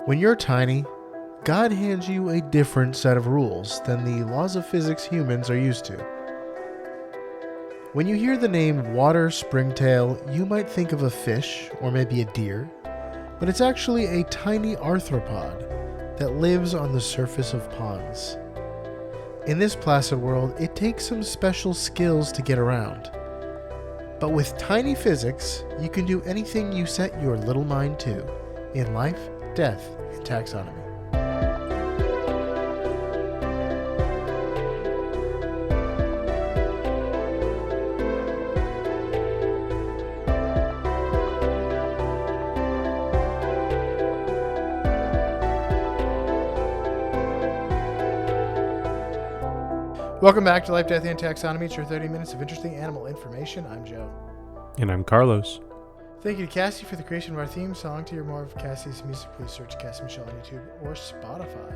When you're tiny, God hands you a different set of rules than the laws of physics humans are used to. When you hear the name water springtail, you might think of a fish or maybe a deer, but it's actually a tiny arthropod that lives on the surface of ponds. In this placid world, it takes some special skills to get around. But with tiny physics, you can do anything you set your little mind to in life, death, and taxonomy. Welcome back to Life, Death, and Taxonomy. It's your 30 minutes of interesting animal information. I'm Joe. And I'm Carlos. Thank you to Cassie for the creation of our theme song. To hear more of Cassie's music, please search Cassie Michelle on YouTube or Spotify.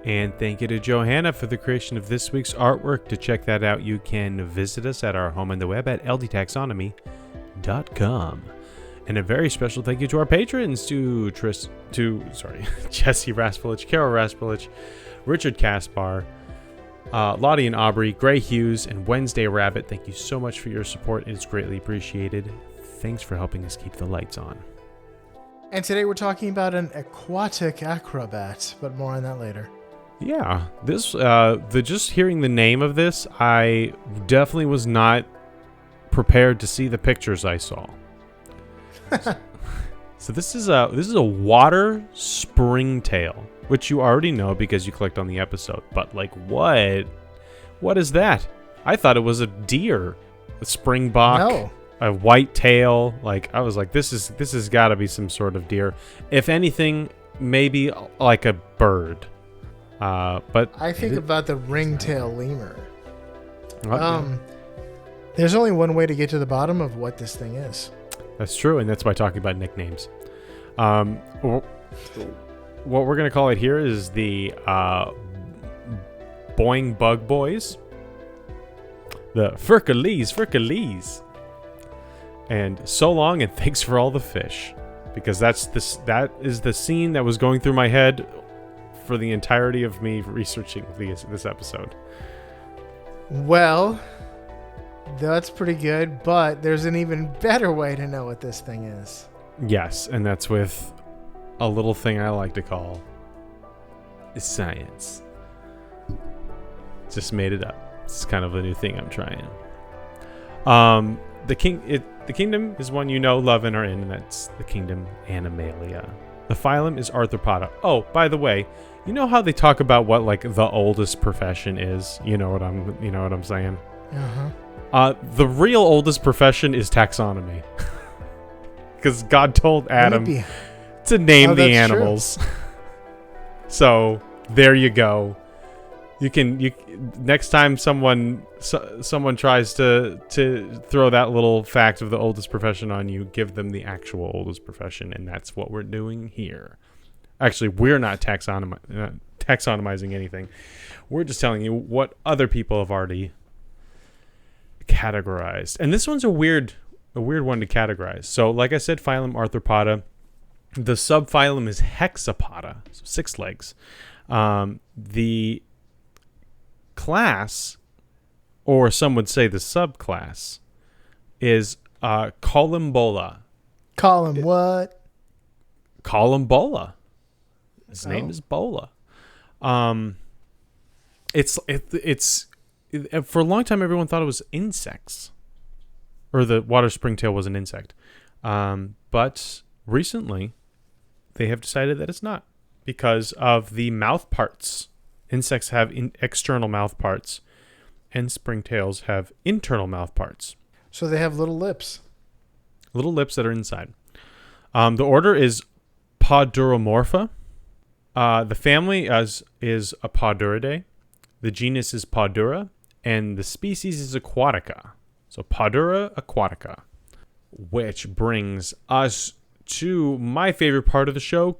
And thank you to Johanna for the creation of this week's artwork. To check that out, you can visit us at our home on the web at ldtaxonomy.com. And a very special thank you to our patrons, to Jesse Raspulich, Carol Raspulich, Richard Kaspar, Lottie and Aubrey, Gray Hughes, and Wednesday Rabbit. Thank you so much for your support. It's greatly appreciated. Thanks for helping us keep the lights on. And today we're talking about an aquatic acrobat, but more on that later. Yeah, this just hearing the name of this, I definitely was not prepared to see the pictures I saw. So this is a water springtail, which you already know because you clicked on the episode. But like, what is that? I thought it was a deer, a springbok, No. a white tail. Like, I was like, this has got to be some sort of deer. If anything, maybe like a bird. But I think about the ringtail lemur. Yeah. There's only one way to get to the bottom of what this thing is. That's true, and that's why talking about nicknames. What we're going to call it here is the Boing Bug Boys. The Furcalese. And so long, and thanks for all the fish. Because that is the scene that was going through my head for the entirety of me researching this episode. Well, that's pretty good, but there's an even better way to know what this thing is. Yes, and that's with a little thing I like to call science. Just made it up. It's kind of a new thing I'm trying. The kingdom is one you know, love, and are in, and that's the kingdom Animalia. The phylum is Arthropoda. Oh, by the way, you know how they talk about what like the oldest profession is? You know what I'm saying? Uh-huh. The real oldest profession is taxonomy. Because God told Adam to name the animals. So there you go. You next time someone tries to throw that little fact of the oldest profession on you, give them the actual oldest profession, and that's what we're doing here. Actually, we're not taxonomizing anything. We're just telling you what other people have already categorized. And this one's a weird one to categorize. So like I said, phylum Arthropoda. The subphylum is Hexapoda, so 6 legs. The class, or some would say the subclass, is Columbola. What? Columbola. His name is Bola. It's for a long time everyone thought it was insects, or the water springtail was an insect. But recently they have decided that it's not, because of the mouth parts. Insects have external mouth parts, and springtails have internal mouth parts. So they have little lips. Little lips that are inside. The order is Poduromorpha. The family is Apoduridae. The genus is Podura, and the species is Aquatica. So Podura aquatica, which brings us to my favorite part of the show,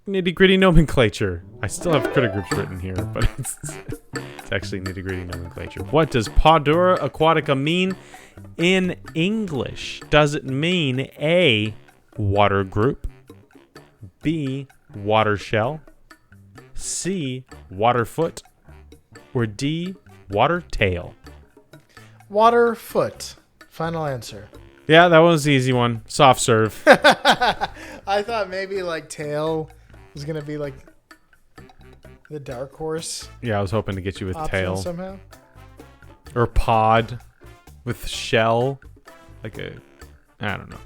nitty-gritty nomenclature. I still have critter groups written here, but it's actually nitty-gritty nomenclature. What does Podura aquatica mean in English? Does it mean A, water group, B, water shell, C, water foot, or D, water tail? Water foot. Final answer. Yeah, that was the easy one. Soft serve. I thought maybe like tail was going to be like the dark horse. Yeah, I was hoping to get you with tail. Somehow. Or pod with shell. Like a, I don't know.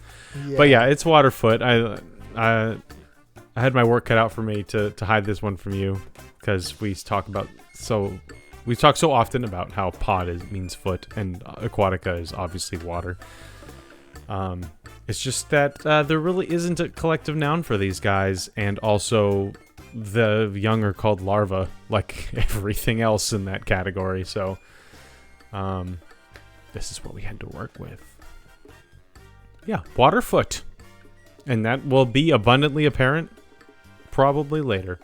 Yeah. But yeah, it's water foot. I had my work cut out for me to hide this one from you because we talk so often about how pod means foot and aquatica is obviously water. It's just that there really isn't a collective noun for these guys, and also the young are called larvae, like everything else in that category. So this is what we had to work with. Yeah, waterfoot. And that will be abundantly apparent probably later.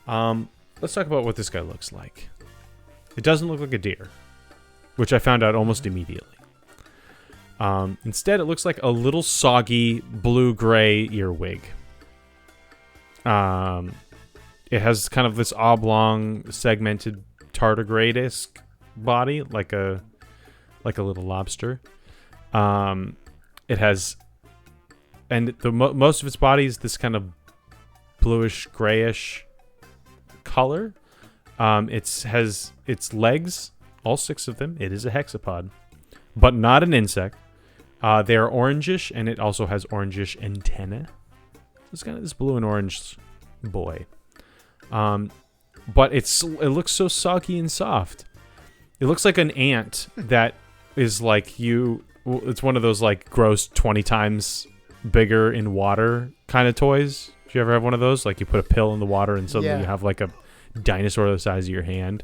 Let's talk about what this guy looks like. It doesn't look like a deer, which I found out almost immediately. Instead, it looks like a little soggy blue-gray earwig. It has kind of this oblong, segmented tardigrade-esque body, like a little lobster. It has, and most of its body is this kind of bluish, grayish color. It has its legs, all 6 of them. It is a hexapod, but not an insect. They are orangish, and it also has orangish antennae. It's kind of this blue and orange boy. But it looks so soggy and soft. It looks like an ant that is like it's one of those like gross 20 times bigger in water kind of toys. Do you ever have one of those? Like you put a pill in the water and suddenly you have like a dinosaur the size of your hand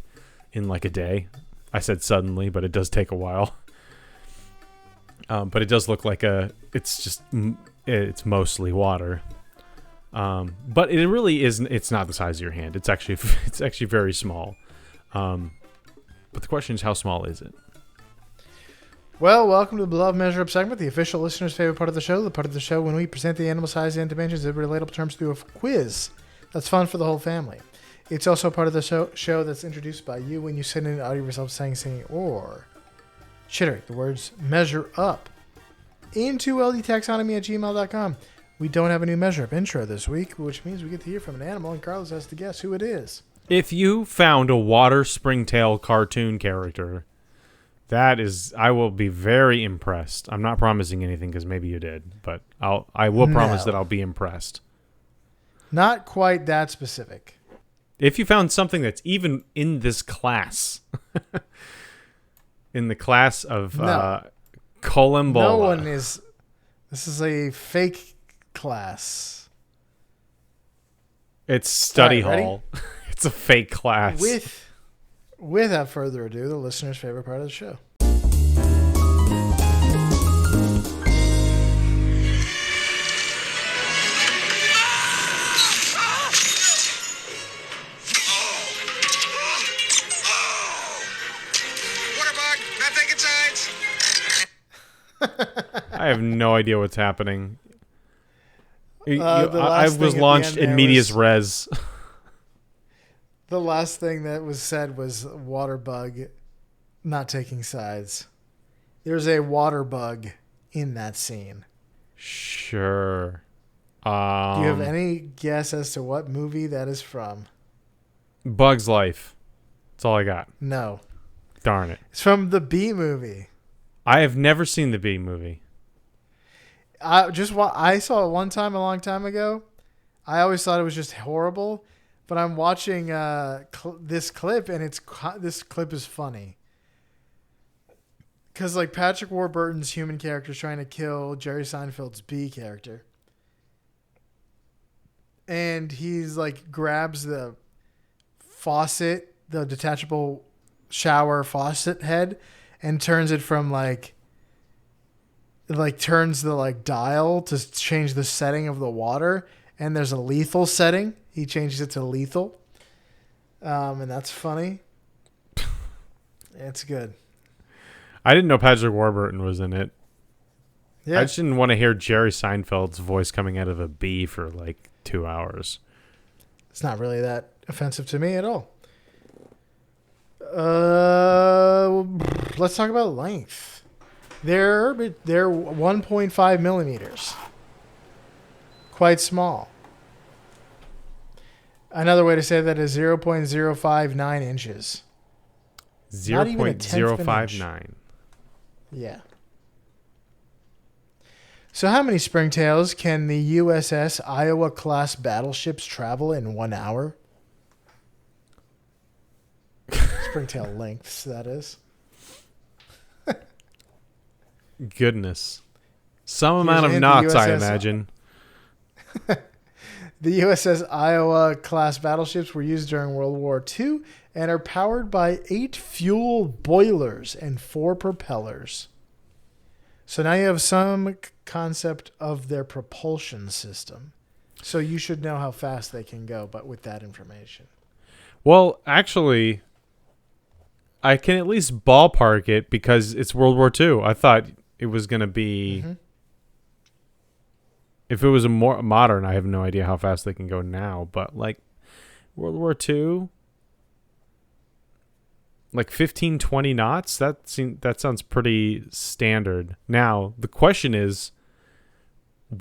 in like a day. I said suddenly, but it does take a while. But it does look like it's mostly water. But it really isn't. It's not the size of your hand. It's actually very small. But the question is, how small is it? Well, welcome to the Beloved Measure Up segment, the official listener's favorite part of the show. The part of the show when we present the animal size and dimensions of relatable terms through a quiz. That's fun for the whole family. It's also part of the show that's introduced by you when you send in an audio of yourself saying, singing, or chittering the words measure up into ldtaxonomy@gmail.com. We don't have a new measure up intro this week, which means we get to hear from an animal, and Carlos has to guess who it is. If you found a water Springtail cartoon character, I will be very impressed. I'm not promising anything because maybe you did, but I will promise that I'll be impressed. Not quite that specific. If you found something that's even in this class, in the class of Columbola. No one is. This is a fake class. It's study right, hall. It's a fake class. Without further ado, the listener's favorite part of the show. I have no idea what's happening. I was launched in medias res. The last thing that was said was water bug not taking sides. There's a water bug in that scene. Sure. Do you have any guess as to what movie that is from? Bug's Life. That's all I got. No. Darn it. It's from the Bee Movie. I have never seen the Bee Movie. I saw it one time a long time ago. I always thought it was just horrible, but I'm watching this clip, and this clip is funny. Because like Patrick Warburton's human character is trying to kill Jerry Seinfeld's bee character. And he's like grabs the faucet, the detachable shower faucet head, and turns it from turns the dial to change the setting of the water. And there's a lethal setting. He changes it to lethal. And that's funny. It's good. I didn't know Patrick Warburton was in it. Yeah. I just didn't want to hear Jerry Seinfeld's voice coming out of a bee for 10 2 hours. It's not really that offensive to me at all. Let's talk about length. They're 1.5 millimeters. Quite small. Another way to say that is 0.059 inches. 0.059. Yeah. So how many Springtails can the USS Iowa class battleships travel in 1 hour? Springtail lengths, that is. Goodness. Some amount of knots, I imagine. The USS Iowa class battleships were used during World War II and are powered by 8 fuel boilers and 4 propellers. So now you have some concept of their propulsion system. So you should know how fast they can go, but with that information. Well, actually, I can at least ballpark it because it's World War II. I thought it was going to be... Mm-hmm. If it was a more modern, I have no idea how fast they can go now. But like World War II, like 15, 20 knots, that sounds pretty standard. Now, the question is,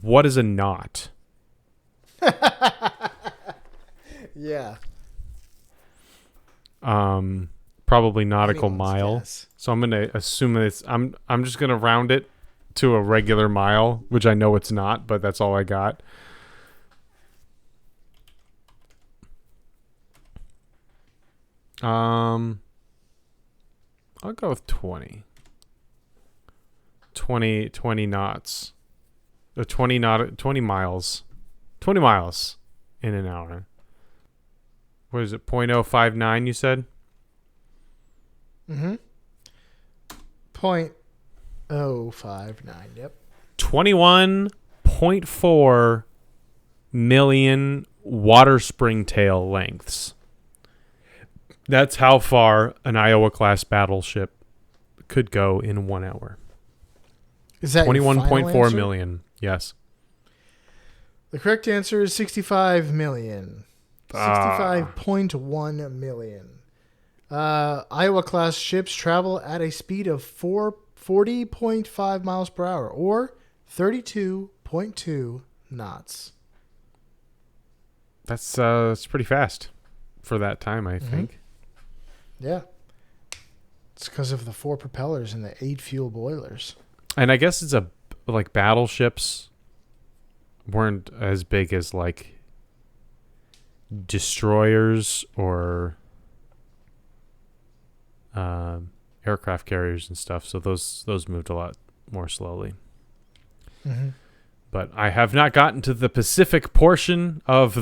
what is a knot? Yeah. Probably nautical Anyone's mile. guess. So I'm gonna assume it's I'm just gonna round it to a regular mile, which I know it's not, but that's all I got. I'll go with 20. 20 knots. 20 miles. 20 miles in an hour. What is it? 0.059 you said? Mm-hmm. 0.059, yep. 21.4 million water springtail lengths. That's how far an Iowa-class battleship could go in 1 hour. Is that 21.4 million, yes. The correct answer is 65 million. 65.1 million. Iowa-class ships travel at a speed of 40.5 miles per hour, or 32.2 knots. That's pretty fast for that time, I think. Yeah. It's because of the 4 propellers and the 8 fuel boilers. And I guess it's like battleships weren't as big as like destroyers or aircraft carriers and stuff. So those moved a lot more slowly. Mm-hmm. But I have not gotten to the Pacific portion of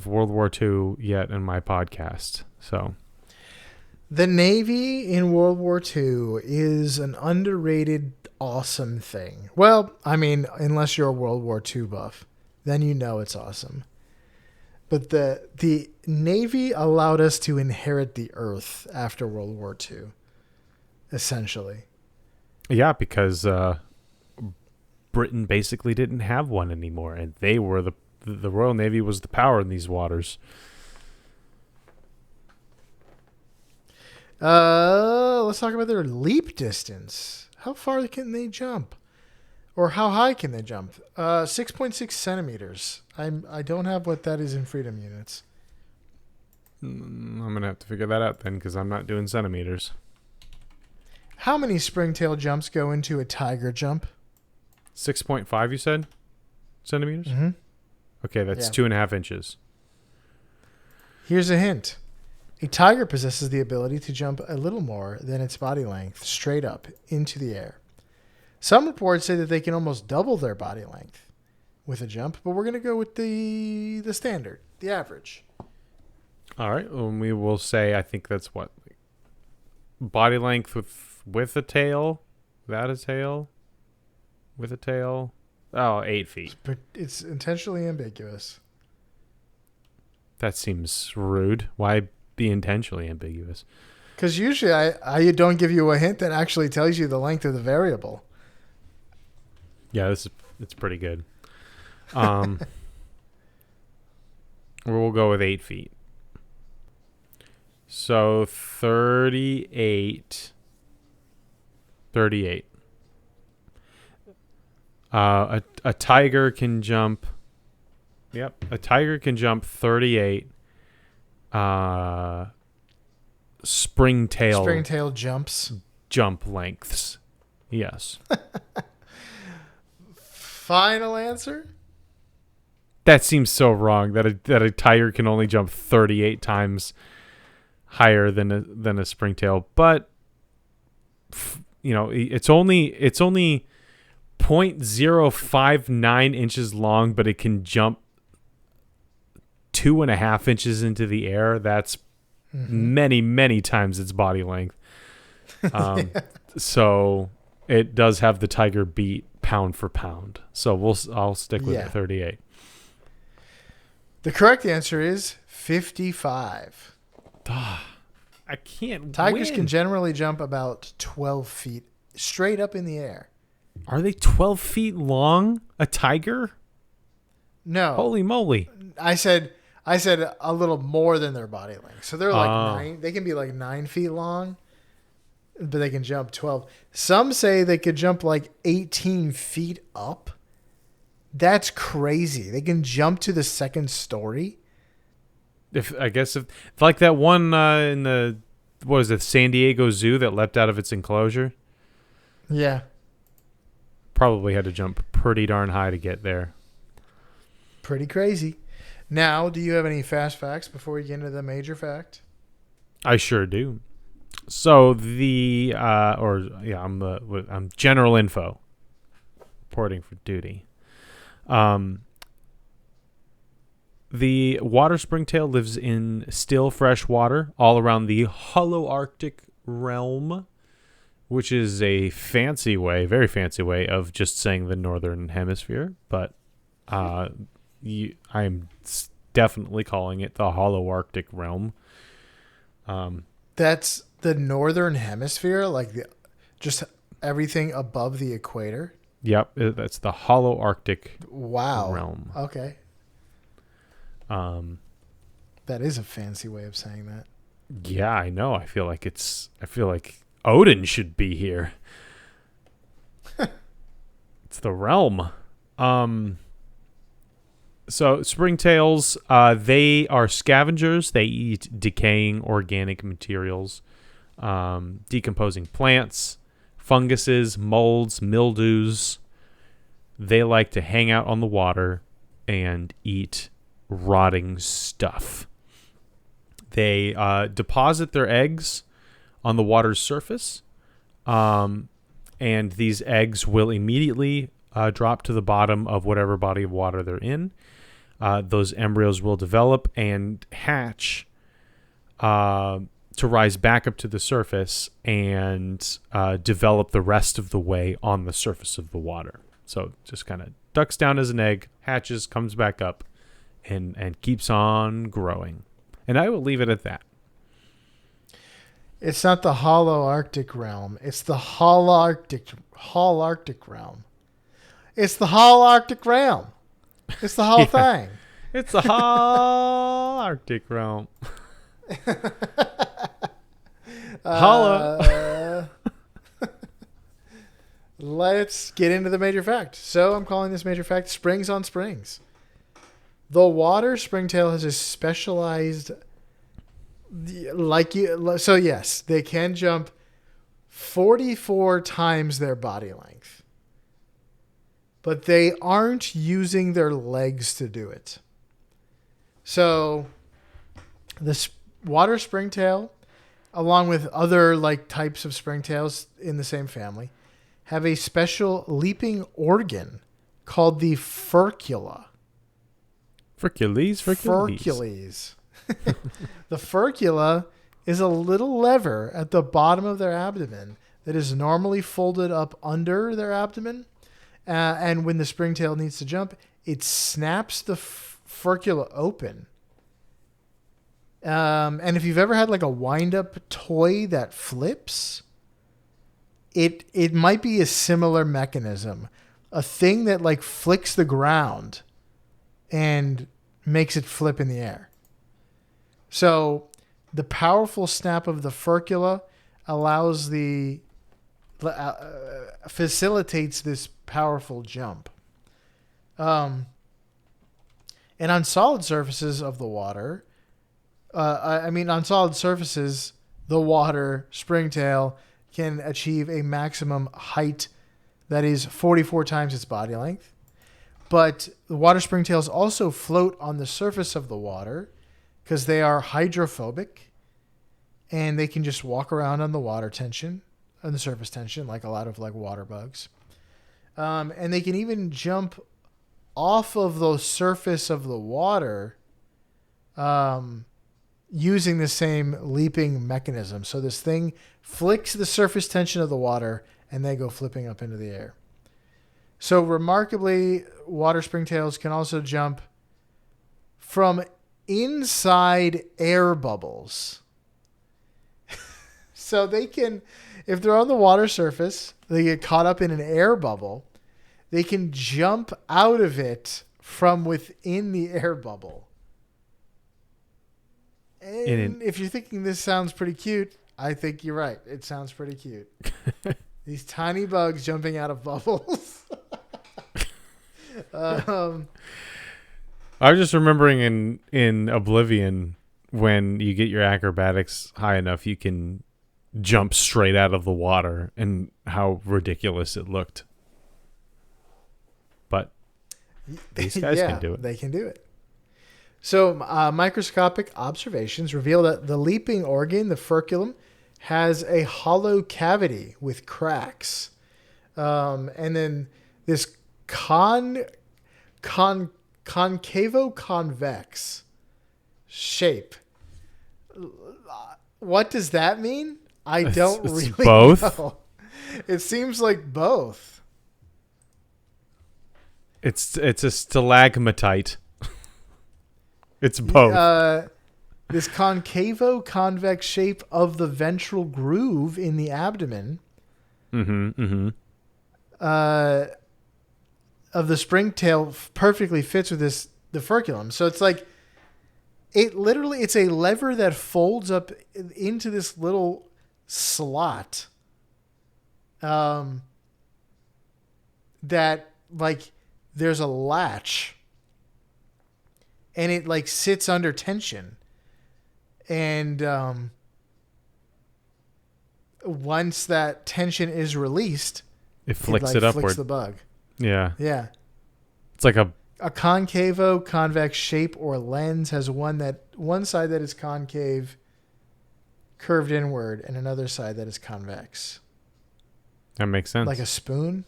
World War II yet in my podcast. So the Navy in World War II is an underrated, awesome thing. Well, I mean, unless you're a World War II buff, then you know it's awesome. But the Navy allowed us to inherit the Earth after World War II, essentially. Yeah, because Britain basically didn't have one anymore, and they were the Royal Navy was the power in these waters. Let's talk about their leap distance. How far can they jump? Or how high can they jump? 6.6 centimeters. I don't have what that is in freedom units. I'm going to have to figure that out then, because I'm not doing centimeters. How many springtail jumps go into a tiger jump? 6.5, you said? Centimeters? Mm-hmm. Okay, that's 2.5 inches. Here's a hint. A tiger possesses the ability to jump a little more than its body length straight up into the air. Some reports say that they can almost double their body length with a jump, but we're going to go with the standard, the average. All right, we will say I think that's what? Body length with a tail? Without a tail? With a tail? Oh, 8 feet. It's intentionally ambiguous. That seems rude. Why be intentionally ambiguous? Because usually I don't give you a hint that actually tells you the length of the variable. Yeah, it's pretty good. We'll go with 8 feet. So 38. 38. A tiger can jump. Yep, a tiger can jump 38. Springtail jumps. Jump lengths. Yes. Final answer? That seems so wrong that a tiger can only jump 38 times higher than a springtail, but it's only 0.059 inches long, but it can jump 2.5 inches into the air. That's many, many times its body length. So it does have the tiger beat pound for pound. So I'll stick with 38. The correct answer is 55. I can't. Tigers can generally jump about 12 feet straight up in the air. Are they 12 feet long? A tiger? No. Holy moly! I said a little more than their body length. So they're like 9. They can be like 9 feet long, but they can jump 12. Some say they could jump like 18 feet up. That's crazy. They can jump to the second story. If like that one in the San Diego Zoo that leapt out of its enclosure. Yeah. Probably had to jump pretty darn high to get there. Pretty crazy. Now, do you have any fast facts before we get into the major fact? I sure do. So I'm general info. Reporting for duty. The water springtail lives in still fresh water all around the Holoarctic realm, which is a very fancy way of just saying the northern hemisphere. But I'm definitely calling it the Holoarctic realm. That's the northern hemisphere, like just everything above the equator. Yep, that's the Holoarctic realm. Okay. That is a fancy way of saying that. Yeah, I know. I feel like Odin should be here. It's the realm. So springtails, they are scavengers. They eat decaying organic materials, decomposing plants, funguses, molds, mildews. They like to hang out on the water and eat rotting stuff. They deposit their eggs on the water's surface, and these eggs will immediately drop to the bottom of whatever body of water they're in. Those embryos will develop and hatch to rise back up to the surface and develop the rest of the way on the surface of the water. So just kind of ducks down as an egg, hatches, comes back up, and keeps on growing. And I will leave it at that. It's not the Holoarctic realm. It's the Holoarctic realm. It's the Holoarctic realm. It's the whole thing. It's the Holoarctic realm. Holla. Let's get into the major fact. So I'm calling this major fact Springs on Springs. The water springtail has a specialized, so yes, they can jump 44 times their body length, but they aren't using their legs to do it. So the water springtail, along with other types of springtails in the same family, have a special leaping organ called the furcula. Furcules. The furcula is a little lever at the bottom of their abdomen that is normally folded up under their abdomen. And when the springtail needs to jump, it snaps the furcula open. And if you've ever had a wind-up toy that flips, it might be a similar mechanism. A thing that flicks the ground and makes it flip in the air. So the powerful snap of the furcula allows facilitates this powerful jump. And on solid surfaces of the water, on solid surfaces, the water springtail can achieve a maximum height that is 44 times its body length. But the water springtails also float on the surface of the water because they are hydrophobic, and they can just walk around on the water tension, on the surface tension, like a lot of like water bugs. And they can even jump off of the surface of the water using the same leaping mechanism. So this thing flicks the surface tension of the water, and they go flipping up into the air. So remarkably, water springtails can also jump from inside air bubbles. So they can, if they're on the water surface, they get caught up in an air bubble, they can jump out of it from within the air bubble. And if you're thinking this sounds pretty cute, I think you're right. It sounds pretty cute. These tiny bugs jumping out of bubbles. I was just remembering in Oblivion, when you get your acrobatics high enough, you can jump straight out of the water, and how ridiculous it looked. But these guys can do it. They can do it. So microscopic observations reveal that the leaping organ, the furculum, has a hollow cavity with cracks. And then this concavo-convex shape. What does that mean? I don't really both? know. It seems like both. It's a stalagmatite. It's both. This concavo-convex shape of the ventral groove in the abdomen of the springtail perfectly fits with the furculum. So it's like, it's a lever that folds up into this little slot that, like, there's a latch, and it like sits under tension. And once that tension is released, it flicks it upward. Flicks the bug. Yeah. Yeah. It's like a concavo-convex shape or lens has one side that is concave, curved inward, and another side that is convex. That makes sense. Like a spoon?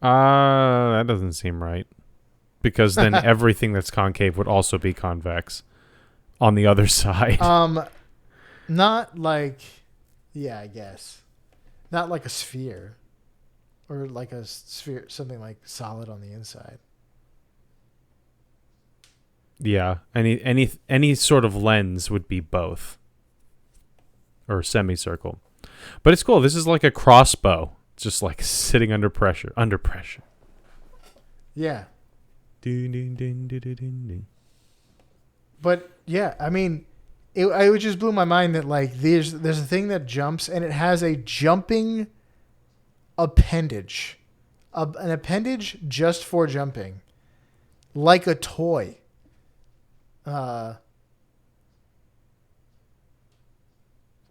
That doesn't seem right. Because then everything that's concave would also be convex on the other side. Not like, yeah, I guess. Not like a sphere. Or like a sphere, something like solid on the inside. Yeah, any sort of lens would be both. Or semicircle. But it's cool. This is like a crossbow. It's just like sitting under pressure. Under pressure. Yeah. But yeah, I mean, it just blew my mind that like there's a thing that jumps, and it has a jumping appendage, an appendage just for jumping, like a toy.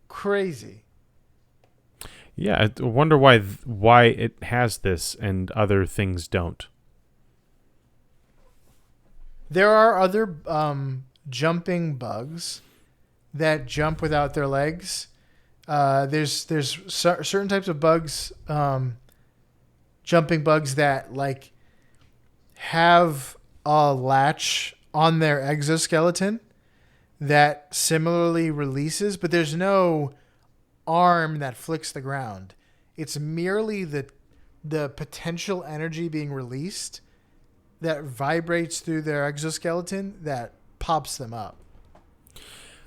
Crazy. Yeah, I wonder why it has this and other things don't. There are other jumping bugs that jump without their legs. There's certain types of bugs, jumping bugs that like have a latch on their exoskeleton that similarly releases, but there's no arm that flicks the ground. It's merely the potential energy being released that vibrates through their exoskeleton that pops them up.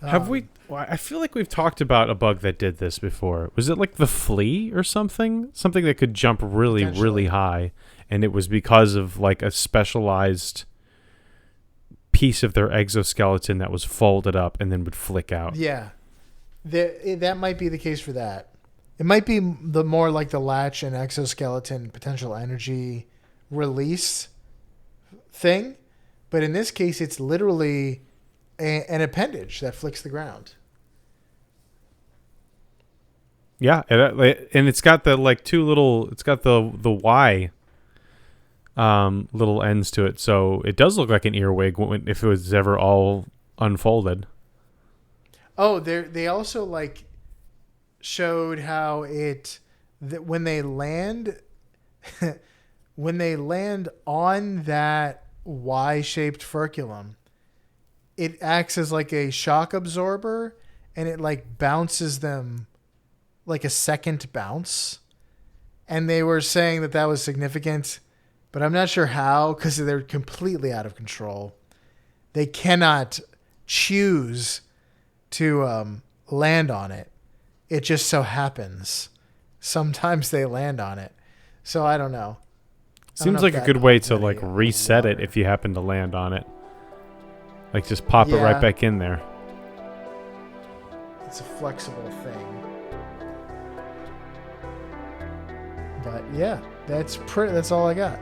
Have we? I feel like we've talked about a bug that did this before. Was it like the flea or something? Something that could jump really, really high and it was because of like a specialized piece of their exoskeleton that was folded up and then would flick out. Yeah. That might be the case for that. It might be the more like the latch and exoskeleton potential energy release thing, but in this case, it's literally an appendage that flicks the ground. Yeah, and it's got the like two little. It's got the Y little ends to it, so it does look like an earwig if it was ever all unfolded. Oh, they also like showed how that when they land on that Y-shaped furculum, it acts as like a shock absorber, and it like bounces them like a second bounce. And they were saying that was significant, but I'm not sure how, because they're completely out of control. They cannot choose to land on it. It just so happens sometimes they land on it. So I don't know. Seems like a good way to like reset it if you happen to land on it. Like just pop it right back in there. It's a flexible thing. But yeah, that's all I got.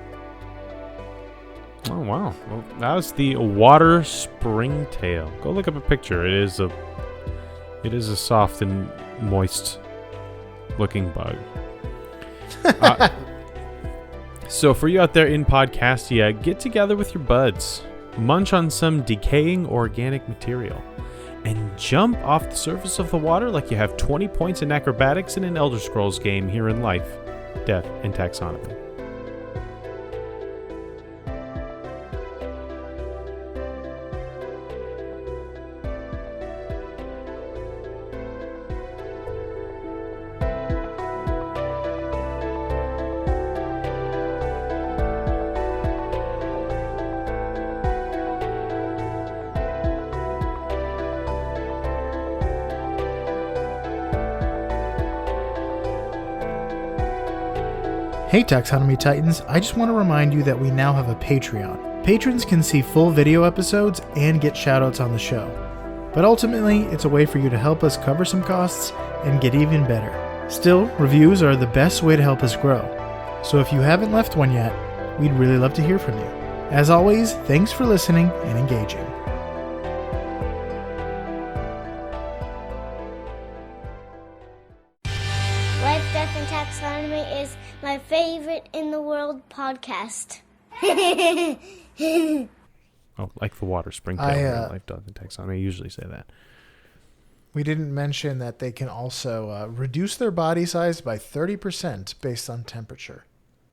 Oh wow. Well, that was the water springtail. Go look up a picture. It is a soft and moist looking bug. So for you out there in Podcastia, get together with your buds, munch on some decaying organic material, and jump off the surface of the water like you have 20 points in acrobatics in an Elder Scrolls game here in life, death, and taxonomy. Hey Taxonomy Titans, I just want to remind you that we now have a Patreon. Patrons can see full video episodes and get shoutouts on the show. But ultimately, it's a way for you to help us cover some costs and get even better. Still, reviews are the best way to help us grow. So if you haven't left one yet, we'd really love to hear from you. As always, thanks for listening and engaging. Life, Death, and Taxonomy is my favorite in the world podcast. Oh, like the water springtail. Life, death, and taxonomy. I usually say that. We didn't mention that they can also reduce their body size by 30% based on temperature.